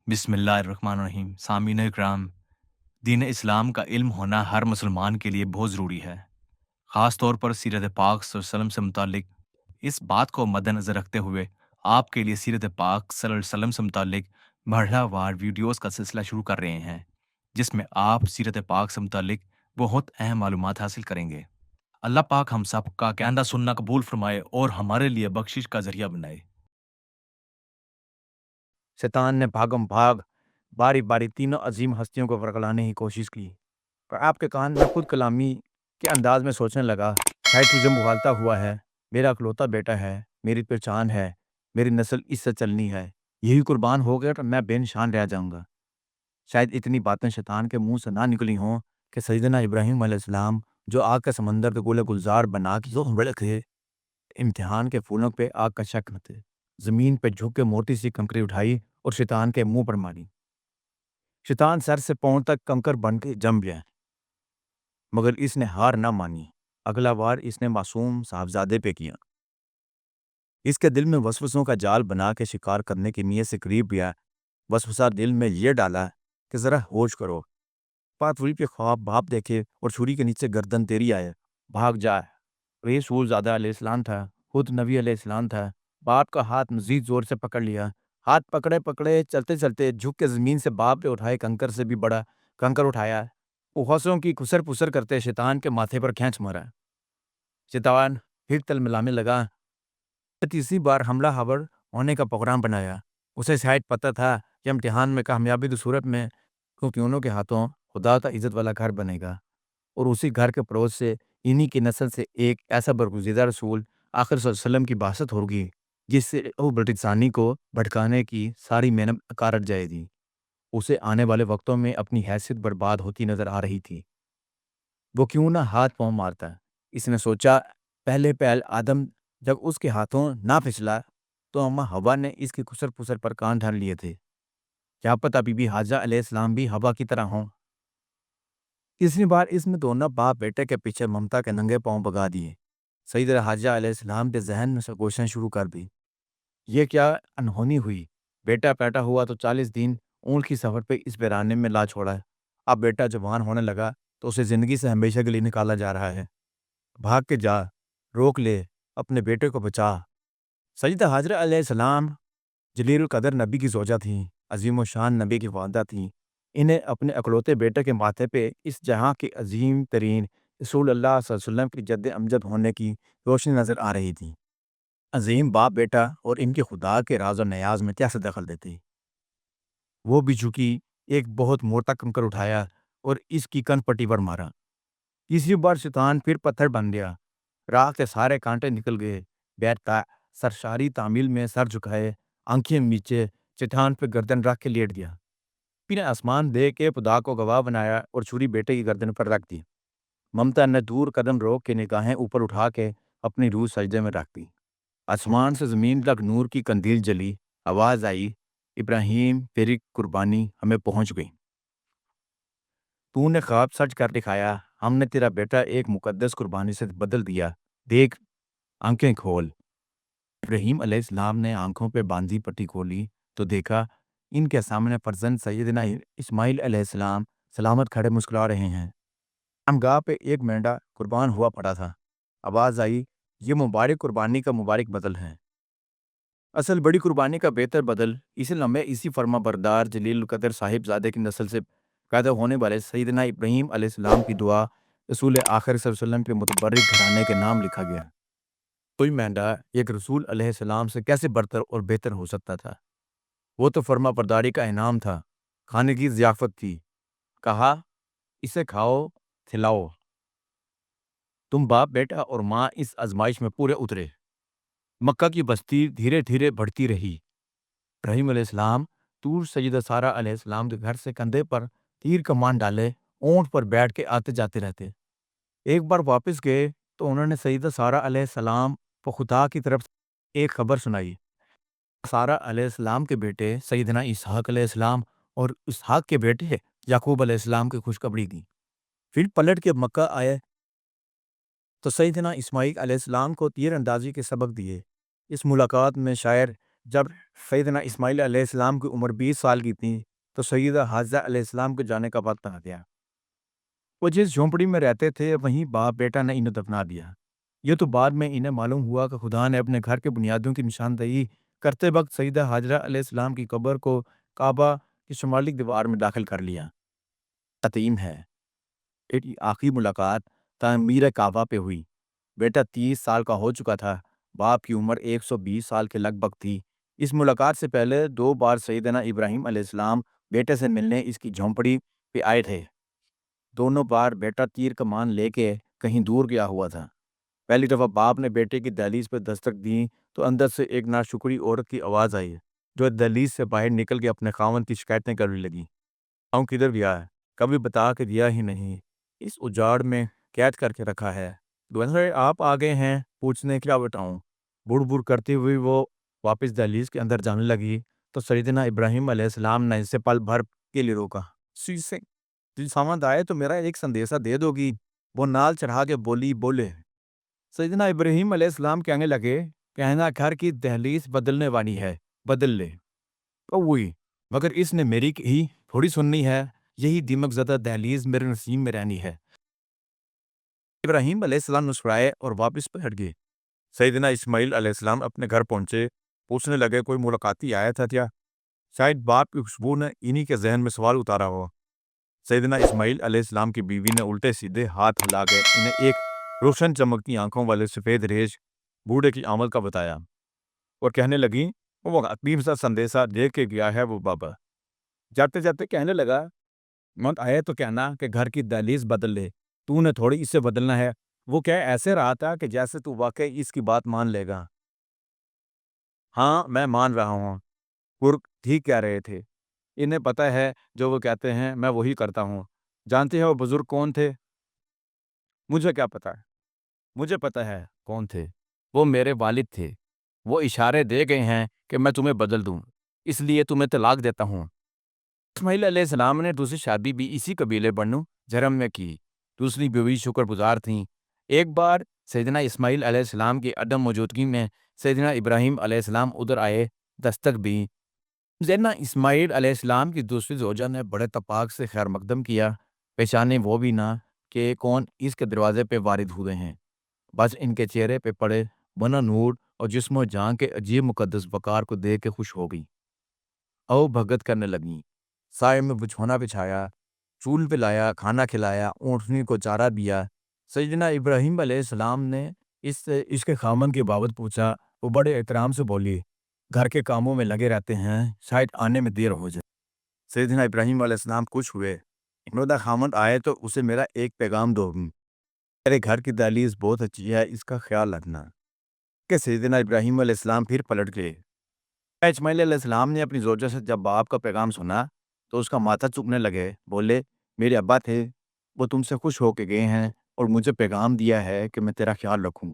بسم اللہ الرحمن الرحیم۔ سامعین اکرام، دین اسلام کا علم ہونا ہر مسلمان کے لیے بہت ضروری ہے، خاص طور پر سیرت پاک صلی اللہ علیہ وسلم سے متعلق۔ اس بات کو مد نظر رکھتے ہوئے آپ کے لیے سیرت پاک صلی اللہ علیہ وسلم سے متعلق مرحلہ وار ویڈیوز کا سلسلہ شروع کر رہے ہیں، جس میں آپ سیرت پاک سے متعلق بہت اہم معلومات حاصل کریں گے۔ اللہ پاک ہم سب کا کہنا سننا قبول فرمائے اور ہمارے لیے بخشش کا ذریعہ بنائے۔ شیطان نے بھاگم بھاگ باری باری تینوں عظیم ہستیوں کو ورگلانے کی کوشش کی، پر آپ کے کان میں خود کلامی کے انداز میں سوچنے لگا، شاید تجھے مغالطہ ہوا ہے، میرا اکلوتا بیٹا ہے، میری پہچان ہے، میری نسل اس سے چلنی ہے، یہی قربان ہو گیا تو میں بے نشان رہ جاؤں گا۔ شاید اتنی باتیں شیطان کے منہ سے نہ نکلی ہوں کہ سیدنا ابراہیم علیہ السلام جو آگ کے سمندر کے گولے گلزار بنا کے بڑے تھے، امتحان کے پھولوں پہ آگ کا شک نہ تھے، زمین پہ جھک کے موٹی سی کنکری اٹھائی اور شیطان کے منہ پر ماری۔ شیطان سر سے پاؤں تک کنکر بن کے جم گیا، مگر اس نے ہار نہ مانی۔ اگلا وار اس نے معصوم صاحبزادے پہ کیا۔ اس کے دل میں وسوسوں کا جال بنا کے شکار کرنے کی نیت سے قریب گیا۔ وسوسہ دل میں یہ ڈالا کہ ذرا ہوش کرو، پاتوری پہ خواب باپ دیکھے اور چھری کے نیچے گردن تیری آئے، بھاگ جا۔ رسول زادہ علیہ السلام تھا، خود نبی علیہ السلام تھا۔ باپ کا ہاتھ مزید زور سے پکڑ لیا، ہاتھ پکڑے پکڑے چلتے چلتے جھک کے زمین سے باپ نے اٹھائے کنکر سے بھی بڑا کنکر اٹھایا، اوخسوں کی کسر پسر کرتے شیطان کے ماتھے پر کھینچ مارا۔ شیطان پھر تلملانے لگا، تیسری بار حملہ آور ہونے کا پروگرام بنایا۔ اسے شاید پتہ تھا کہ امتحان میں کامیابی کی صورت میں کیونوں کے ہاتھوں خدا کا عزت والا گھر بنے گا، اور اسی گھر کے پڑوس سے انہی کی نسل سے ایک ایسا برگزیدہ رسول آخر صلی اللہ علیہ وسلم کی بعثت ہوگی جس سے وہ برٹسانی کو بھٹکانے کی ساری محنت کارٹ جائے گی۔ اسے آنے والے وقتوں میں اپنی حیثیت برباد ہوتی نظر آ رہی تھی۔ وہ کیوں نہ ہاتھ پاؤں مارتا، اس نے سوچا۔ پہلے پہل آدم جب اس کے ہاتھوں نہ پھسلا تو اماں ہوا نے اس کی کسر پسر پر کان دھر لیے تھے، کیا پتہ بی بی حاجہ علیہ السلام بھی ہوا کی طرح ہوں۔ تیسری بار اس نے دونوں باپ بیٹے کے پیچھے ممتا کے ننگے پاؤں بگا دیے۔ سیدنا حاجہ علیہ السلام کے ذہن میں سرگوشیں شروع کر دی، یہ کیا انہونی ہوئی، بیٹا پیدا ہوا تو 40 دن اونٹ کی سفر پہ اس ویرانے میں لا چھوڑا، اب بیٹا جوان ہونے لگا تو اسے زندگی سے ہمیشہ کے لیے نکالا جا رہا ہے، بھاگ کے جا، روک لے، اپنے بیٹے کو بچا۔ سیدہ حاجرہ علیہ السلام جلیل القدر نبی کی زوجہ تھیں، عظیم و شان نبی کی والدہ تھیں۔ انہیں اپنے اکلوتے بیٹے کے ماتھے پہ اس جہاں کے عظیم ترین رسول اللہ صلی اللہ علیہ وسلم کی جد امجد ہونے کی روشنی نظر آ رہی تھی۔ عظیم باپ بیٹا اور ان کے خدا کے راز و نیاز میں کیسے دخل دیتے؟ وہ بھی جھکی، ایک بہت موٹا کنکر اٹھایا اور اس کی کن پٹی پر مارا۔ تیسری بار شیطان پھر پتھر بن گیا، راہ کے سارے کانٹے نکل گئے۔ بیٹا سرشاری تعمیل میں سر جھکائے، آنکھیں نیچے، شیطان پہ گردن رکھ کے لیٹ گیا۔ پھر آسمان دے کے خدا کو گواہ بنایا اور چھری بیٹے کی گردن پر رکھ دی۔ ممتا نے دور قدم روک کے نگاہیں اوپر اٹھا کے اپنی روح سجدے میں رکھ دی۔ آسمان سے زمین تک نور کی قندیل جلی، آواز آئی، ابراہیم تیری قربانی ہمیں پہنچ گئی، تو نے خواب سچ کر دکھایا، ہم نے تیرا بیٹا ایک مقدس قربانی سے بدل دیا، دیکھ آنکھیں کھول۔ ابراہیم علیہ السلام نے آنکھوں پہ باندھی پٹی کھولی تو دیکھا ان کے سامنے فرزند سیدنا اسماعیل علیہ السلام سلامت کھڑے مسکرا رہے ہیں۔ ہمگاہ پہ ایک مینڈا قربان ہوا پڑا تھا۔ آواز آئی، یہ مبارک قربانی کا مبارک بدل ہے، اصل بڑی قربانی کا بہتر بدل اس لمحے اسی فرما بردار جلیل القدر صاحب زادے کی نسل سے پیدا ہونے والے سیدنا ابراہیم علیہ السلام کی دعا رسول آخر صلی اللہ علیہ وسلم کے متبرک گھرانے کے نام لکھا گیا۔ کوئی مینڈا ایک رسول علیہ السلام سے کیسے برتر اور بہتر ہو سکتا تھا؟ وہ تو فرما برداری کا انعام تھا، کھانے کی ضیافت تھی۔ کہا، اسے کھاؤ کھلاؤ۔ تم باپ بیٹا اور ماں اس آزمائش میں پورے اترے۔ مکہ کی بستی دھیرے دھیرے بڑھتی رہی۔ ابراہیم علیہ السلام طور سیدہ سارہ علیہ السلام کے گھر سے کندھے پر تیر کمان ڈالے اونٹ پر بیٹھ کے آتے جاتے رہتے۔ ایک بار واپس گئے تو انہوں نے سیدہ سارہ علیہ السلام کو خدا کی طرف ایک خبر سنائی۔ سارہ علیہ السلام کے بیٹے سیدنا اسحاق علیہ السلام اور اسحاق کے بیٹے یعقوب علیہ السلام کی خوشخبری دی۔ پھر پلٹ کے مکہ آئے تو سیدنا اسماعیل علیہ السلام کو تیر اندازی کے سبق دیے۔ اس ملاقات میں شاعر جب سیدنا اسماعیل علیہ السلام کی عمر 20 سال کی تھی تو سیدہ حاجرہ علیہ السلام کے جانے کا وقت آ گیا۔ وہ جس جھونپڑی میں رہتے تھے وہیں باپ بیٹا نے انہیں دفنا دیا۔ یہ تو بعد میں انہیں معلوم ہوا کہ خدا نے اپنے گھر کے بنیادوں کی نشاندہی کرتے وقت سیدہ حاجرہ علیہ السلام کی قبر کو کعبہ کی شمالی دیوار میں داخل کر لیا۔ تتیم ہے ان کی آخری ملاقات تعمیر کعبہ پہ ہوئی۔ بیٹا 30 سال کا ہو چکا تھا، باپ کی عمر 120 سال کے لگ بھگ تھی۔ اس ملاقات سے پہلے 2 بار سیدنا ابراہیم علیہ السلام بیٹے سے ملنے اس کی جھونپڑی پہ آئے تھے۔ دونوں بار بیٹا تیر کمان لے کے کہیں دور گیا ہوا تھا۔ پہلی دفعہ باپ نے بیٹے کی دہلیز پہ دستک دی تو اندر سے ایک ناشکری عورت کی آواز آئی جو دہلیز سے باہر نکل کے اپنے خاوند کی شکایتیں کرنے لگی۔ ہوں کدھر گیا ہے؟ کبھی بتا کے دیا ہی نہیں، اس اجاڑ میں قید کر کے رکھا ہے۔ دوسرے آپ آ گئے ہیں پوچھنے کیا بتاؤں؟ بڑ بڑ کرتی ہوئی وہ واپس دہلیز کے اندر جانے لگی تو سیدنا ابراہیم علیہ السلام نے اسے پل بھر کے لیے روکا۔ سامند آئے تو میرا ایک سندیشہ دے دو گی؟ وہ نال چڑھا کے بولے۔ سیدنا ابراہیم علیہ السلام کہنے لگے، کہنا گھر کی دہلیز بدلنے والی ہے، بدل لے۔ وہی مگر اس نے میری ہی تھوڑی سننی ہے، یہی دیمک زدہ دہلیز میرے نصیب میں رہنی ہے۔ ابراہیم علیہ السلام مسکرائے اور واپس پلٹ گئے۔ سیدنا اسماعیل علیہ السلام اپنے گھر پہنچے، پوچھنے لگے کوئی ملاقاتی آیا تھا کیا؟ شاید باپ کی خوشبو نے انہی کے ذہن میں سوال اتارا ہو۔ سیدنا اسماعیل علیہ السلام کی بیوی نے الٹے سیدھے ہاتھ ہلا کے انہیں ایک روشن چمکتی آنکھوں والے سفید ریش بوڑھے کی آمد کا بتایا اور کہنے لگی وہ عظیم سا سندیشہ دے کے گیا ہے وہ بابا۔ جاتے جاتے کہنے لگا مت آئے تو کہنا کہ گھر کی دہلیز بدل لے، تو نے تھوڑی اسے بدلنا ہے۔ وہ کہہ ایسے رہا تھا کہ جیسے تو واقعی اس کی بات مان لے گا۔ ہاں میں مان رہا ہوں، پرک ٹھیک کہہ رہے تھے، انہیں پتہ ہے جو وہ کہتے ہیں میں وہی کرتا ہوں۔ جانتے ہیں وہ بزرگ کون تھے؟ مجھے کیا پتا ہے؟ مجھے پتہ ہے کون تھے، وہ میرے والد تھے۔ وہ اشارے دے گئے ہیں کہ میں تمہیں بدل دوں، اس لیے تمہیں طلاق دیتا ہوں۔ اسماعیل علیہ السلام نے دوسری شادی بھی اسی قبیلے بنو جرم میں کی۔ دوسری بیوی شکر گزار تھیں۔ ایک بار سیدنا اسماعیل علیہ السلام کی عدم موجودگی میں سیدنا ابراہیم علیہ السلام ادھر آئے، دستک دی۔ سیدنا اسماعیل علیہ السلام کی دوسری زوجہ نے بڑے تپاک سے خیر مقدم کیا، پہچانے وہ بھی نہ کہ کون اس کے دروازے پہ وارد ہوئے ہیں۔ بس ان کے چہرے پہ پڑے بنا نور اور جسم و جان کے عجیب مقدس وقار کو دیکھ کے خوش ہو گئی۔ او بھگت کرنے لگیں، سائے میں بچھونا بچھایا، چول پہ لایا، کھانا کھلایا، اونٹنی کو چارہ دیا۔ سیدنا ابراہیم علیہ السلام نے اس کے خامن کے بابت پوچھا۔ وہ بڑے احترام سے بولی، گھر کے کاموں میں لگے رہتے ہیں، شاید آنے میں دیر ہو جائے۔ سیدنا ابراہیم علیہ السلام خوش ہوئے، میرا خامن آئے تو اسے میرا ایک پیغام دو، میرے گھر کی دہلیز بہت اچھی ہے، اس کا خیال رکھنا۔ کہ سیدنا ابراہیم علیہ السلام پھر پلٹ گئے۔ اسماعیل علیہ السلام نے اپنی زوجہ سے جب باپ کا پیغام سنا تو اس کا ماتھا چومنے لگے، بولے میرے ابا تھے، وہ تم سے خوش ہو کے گئے ہیں اور مجھے پیغام دیا ہے کہ میں تیرا خیال رکھوں۔